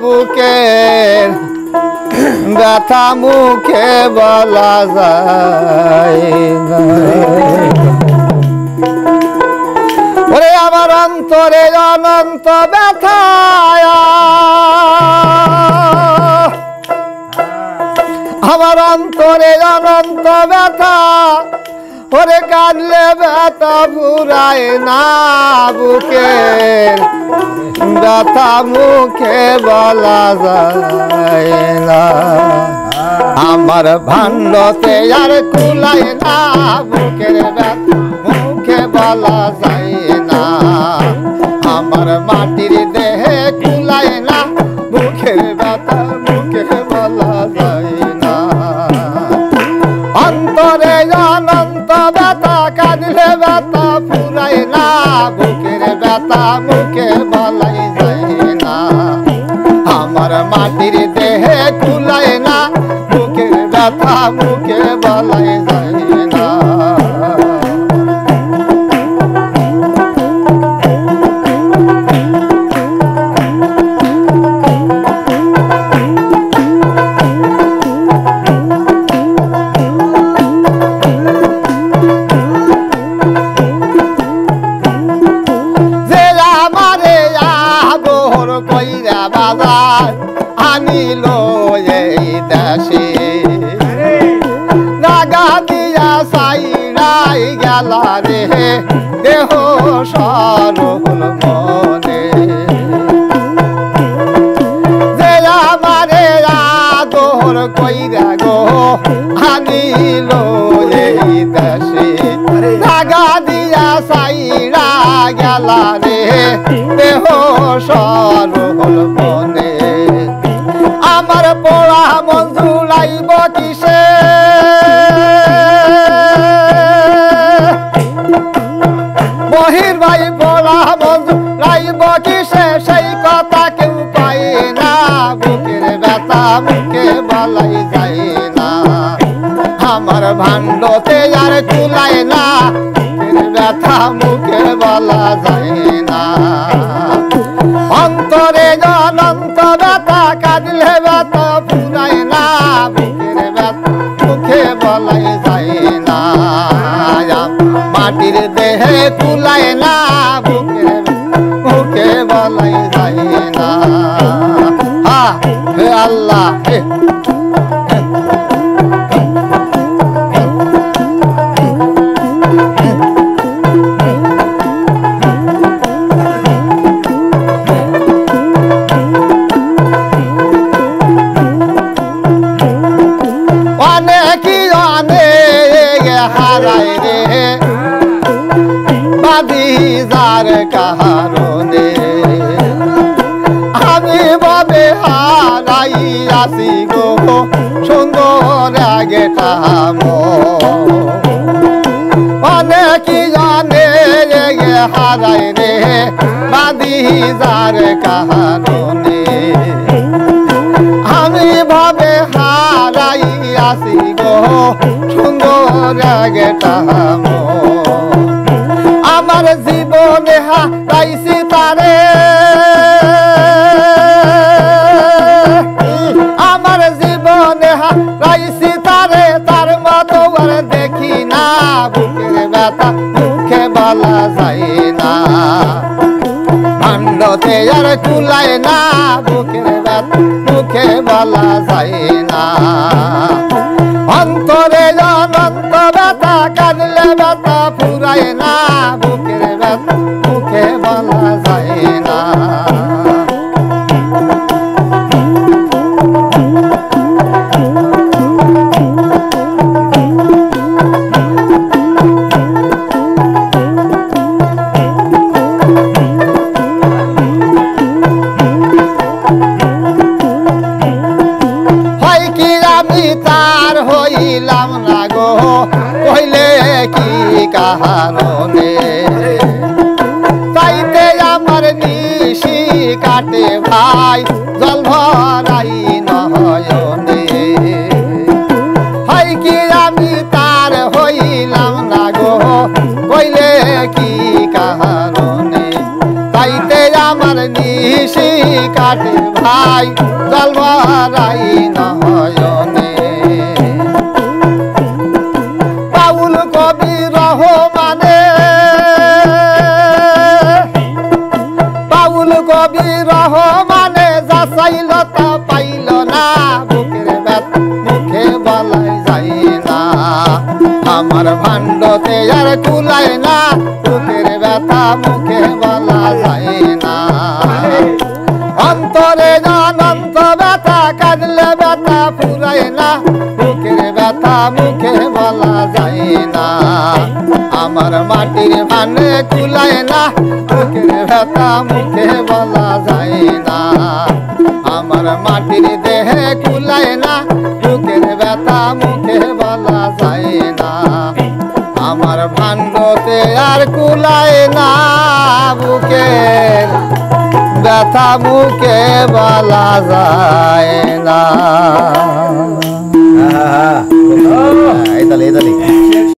বুকের ব্যথা মুখে বলা যায় না। ওরে আমার অন্তরে অনন্ত ব্যথা, আমার অন্তরে অনন্ত ব্যথা, ওরে কাঁদলে ব্যথা ফুরায় না বুকের ব্যথা মুখে বলা যায় না। আমার ভাণ্ডতে আর কুলায় না বুকের ব্যথা মুখে বলা যায় না। আমার মাটির দেহে কুলায় না বুকের ব্যথা মুখে বলা যায় না। অন্তরে অনন্ত ব্যথা, কাঁদলে ব্যথা ফুরায় না বুকের ব্যথা মুখে বলাই যায় না। আমার মাটির দেহে কুলায় না বুকের ব্যথা মুখে বলাই যায় না। আনিল এই দেশে নাগা দিয়া সাইরাই গেলা রে দেহ সরল মনে। যে আমারে আদর কইরা গো আনিল এই দেশে নাগা দিয়া সাইরা গেলা রে দেহ সরল মনে। আমার পোড়া মন জুড়াইব কিসে, বহির ভাই পোড়া মন জুড়াইব কিসে, সেই কথা কেউ পায় না বুকের ব্যথা মুখে বলাই যায় না। আমার ভাণ্ডতে আর কুলায় না বুকের ব্যথা মুখে বলা যায় না। অন্তরে অনন্ত ব্যথা, কাঁদলে ব্যথা ফুরায় না বুকের ব্যথা মুখে বলাই যায় না। মাটির দেহে কুলায় না বুকের মুখে বলাই যায় না। হে আল্লাহ, হারাই রে বাদিজার কারণে আমি বাবে হারাই আসি গো সুন্দর আগেটা অনেকই জানে হারাই রে বাদিজার কারণে আমি ভাবে হারাই আসি গো সুন্দর আগেটা আমার জীবনে হারাইছি তারে, আমার জীবনে হারাইছি তারে, তার মতো আর দেখি না বুকের ব্যথা মুখে বলা যায় না। ভাণ্ডতে আর কুলায় না বুকের ব্যথা মুখে বলা যায় না। অন্তরে অনন্ত ব্যথা, কাঁদলে ব্যথা ফুরায় না বুকের ব্যথা মুখে বলা যায় না। তার হইলাম না গো কইলে কি কারণে, চাইতে আমার নিশি কাটে ভাই জল ভরাই নয়নে। হয় কি আমি তার হইলাম না গো কইলে কি কারণে, চাইতে আমার নিশি নিশি কাটে ভাই জল ভরাই নয়নে বাউল কবি রহমানে বাউল কবি রহমানে যা চাইল তা পাইল না বুকের ব্যথা মুখে বলাই যায় না আমার ভাণ্ডতে আর কুলায় না বুকের ব্যথা মুখে বলা যায় না অন্তরে অনন্ত ব্যথা কাঁদলে ব্যথা ফুরায় না বুকের ব্যথা মুখে বলা যায় না আমার মাটির ভানে কুলায় না বুকের ব্যথা মুখে বলা যায় না আমার মাটির দেহে কুলায় না বুকের ব্যথা মুখে বলা যায় না আমার ভাণ্ডতে আর কুলায় না বুকের ব্যথা মুখে বলা যায় না। এই তালে